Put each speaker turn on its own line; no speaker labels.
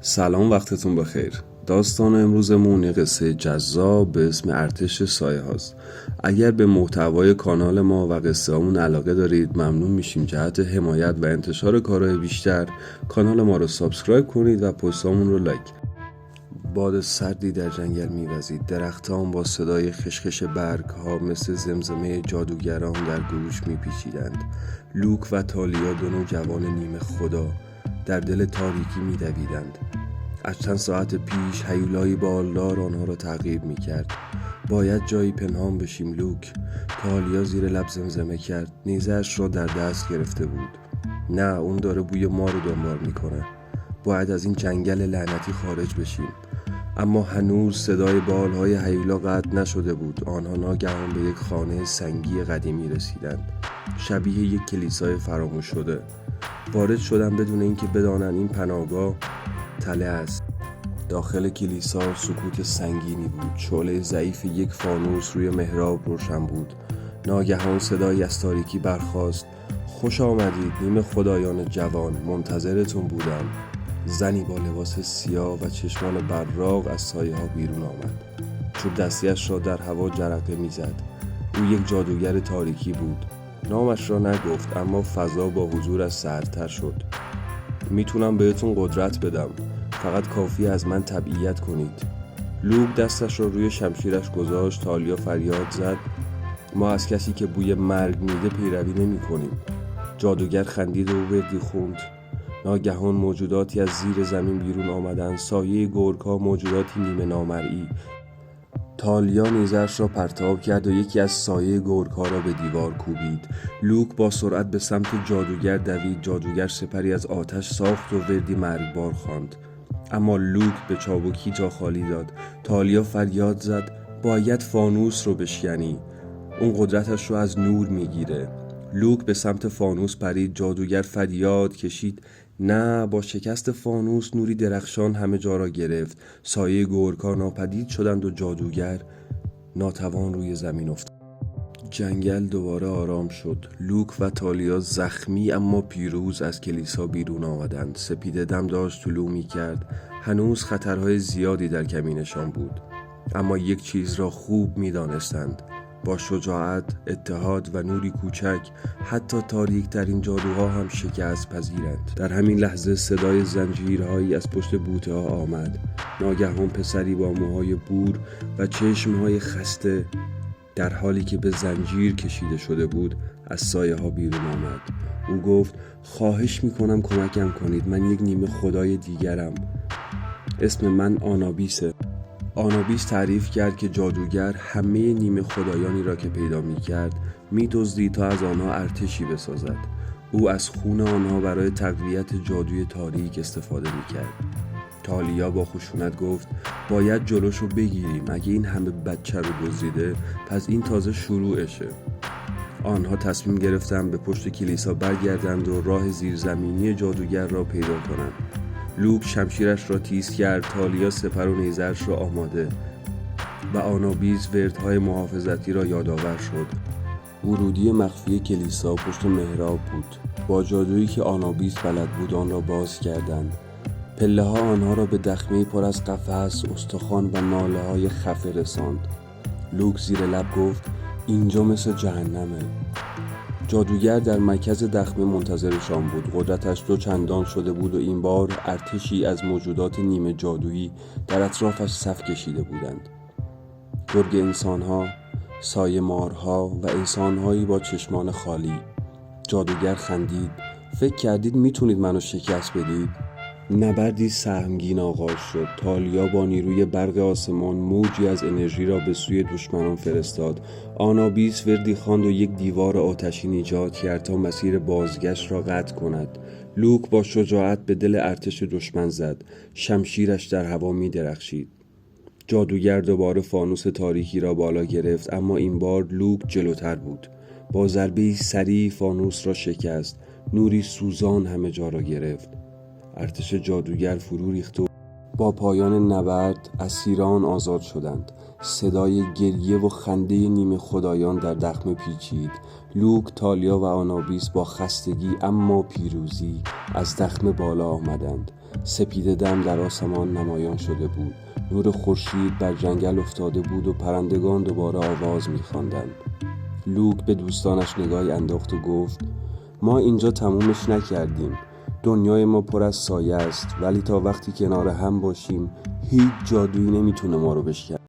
سلام، وقتتون بخیر. داستان امروزمون یه قصه جذاب به اسم ارتش سایه هاست. اگر به محتوای کانال ما و قصه هامون علاقه دارید ممنون میشیم جهت حمایت و انتشار کارهای بیشتر کانال ما رو سابسکرایب کنید و پستامون رو لایک. باد سردی در جنگل میوزید. درختان با صدای خشخش برگ ها مثل زمزمه جادوگران در گوش میپیچیدند. لوک و تالیا دو نوجوان نیمه خدا در دل تاریکی میدویدند. از چند ساعت پیش هیولایی بالدار آنها را تعقیب میکرد. باید جایی پنهان بشیم لوک. تالیا زیر لب زمزمه کرد. نیزه‌اش را در دست گرفته بود. نه، اون داره بوی ما رو دنبال میکنه. باید از این جنگل لعنتی خارج بشیم. اما هنوز صدای بالهای هیولا قطع نشده بود. آنها ناگهان به یک خانه سنگی قدیمی رسیدند، شبیه یک کلیسای فراموش شده. وارد شدند بدون اینکه بدانند این پناهگاه تله است. داخل کلیسا سکوت سنگینی بود. شعله ضعیف یک فانوس روی محراب روشن بود. ناگهان صدایی از تاریکی برخاست. خوش آمدید نیمه خدایان جوان، منتظرتون بودم. زنی با لباس سیاه و چشمان براق از سایه ها بیرون آمد. چوب دستیش را در هوا جرقه میزد. او یک جادوگر تاریکی بود. نامش را نگفت، اما فضا با حضورش سردتر شد. میتونم بهتون قدرت بدم، فقط کافی از من تبعیت کنید. لوک دستش را روی شمشیرش گذاشت. تالیا فریاد زد. ما از کسی که بوی مرگ میده پیروی نمی کنیم. جادوگر خندید و وردی خوند. ناگهان موجوداتی از زیر زمین بیرون آمدند. سایه گورکا، موجوداتی نیمه نامرئی. تالیا نیزه‌اش را پرتاب کرد و یکی از سایه گورکا را به دیوار کوبید. لوک با سرعت به سمت جادوگر دوید. جادوگر سپری از آتش ساخت و وردی مرگبار خواند، اما لوک به چابکی جا خالی داد. تالیا فریاد زد. باید فانوس رو بشکنی، اون قدرتش رو از نور میگیره. لوک به سمت فانوس پرید. جادوگر فریاد کشید. نه، با شکست فانوس نوری درخشان همه جا را گرفت. سایه گورکا ناپدید شدند و جادوگر ناتوان روی زمین افتاد. جنگل دوباره آرام شد. لوک و تالیا زخمی اما پیروز از کلیسا بیرون آمدند. سپیده دم داشت طلوع می کرد. هنوز خطرهای زیادی در کمینشان بود، اما یک چیز را خوب می دانستند. با شجاعت، اتحاد و نوری کوچک حتی تاریک ترین جادوها هم شکست پذیرند. در همین لحظه صدای زنجیرهایی از پشت بوته ها آمد. ناگهان پسری با موهای بور و چشمهای خسته در حالی که به زنجیر کشیده شده بود از سایه ها بیرون آمد. او گفت خواهش میکنم کمکم کنید، من یک نیمه خدای دیگرم. اسم من آنابیسه. آنابیس تعریف کرد که جادوگر همه نیمه خدایانی را که پیدا میکرد میدزدید تا از آنها ارتشی بسازد. او از خون آنها برای تقویت جادوی تاریک استفاده میکرد. تالیا با خشونت گفت باید جلوشو بگیریم. اگه این همه بچه رو دزدیده پس این تازه شروعشه. آنها تصمیم گرفتند به پشت کلیسا برگردند و راه زیرزمینی جادوگر را پیدا کنند. لوک شمشیرش را تیز کرد. تالیا سپر و نیزه‌اش را آماده و آنابیس وردهای محافظتی را یادآور شد. ورودی مخفی کلیسا پشت محراب بود. با جادویی که آنابیس بلد بود آن را باز کردند. پله ها آنها را به دخمه پر از قفس، استخوان و ناله های خفه رساند. لوک زیر لب گفت اینجا مثل جهنمه. جادوگر در مرکز دخمه منتظرشان بود. قدرتش 2 چندان شده بود و این بار ارتشی از موجودات نیمه جادویی در اطرافش صف کشیده بودند. گرگ انسانها، سایه مارها و انسانهایی با چشمان خالی. جادوگر خندید. فکر کردید میتونید منو شکست بدید؟ نبردی سهمگین آغاز شد. تالیا با نیروی برق آسمان موجی از انرژی را به سوی دشمنان فرستاد. آنابیس وردی خواند و یک دیوار آتشین ایجاد کرد تا مسیر بازگشت را قطع کند. لوک با شجاعت به دل ارتش دشمن زد. شمشیرش در هوا می درخشید. جادوگر دوباره فانوس تاریکی را بالا گرفت، اما این بار لوک جلوتر بود. با ضربه‌ای سریع فانوس را شکست. نوری سوزان همه جا را گرفت. ارتش جادوگر فرو ریخت و با پایان نبرد اسیران آزاد شدند. صدای گریه و خنده نیمه خدایان در دخمه پیچید. لوک، تالیا و آنابیس با خستگی اما پیروزی از دخمه بالا آمدند. سپید دم در آسمان نمایان شده بود. نور خورشید بر جنگل افتاده بود و پرندگان دوباره آواز می‌خواندند. لوک به دوستانش نگاهی انداخت و گفت: ما اینجا تمومش نکردیم. دنیای ما پر از سایه است، ولی تا وقتی کنار هم باشیم هیچ جادویی نمیتونه ما رو بشکنه.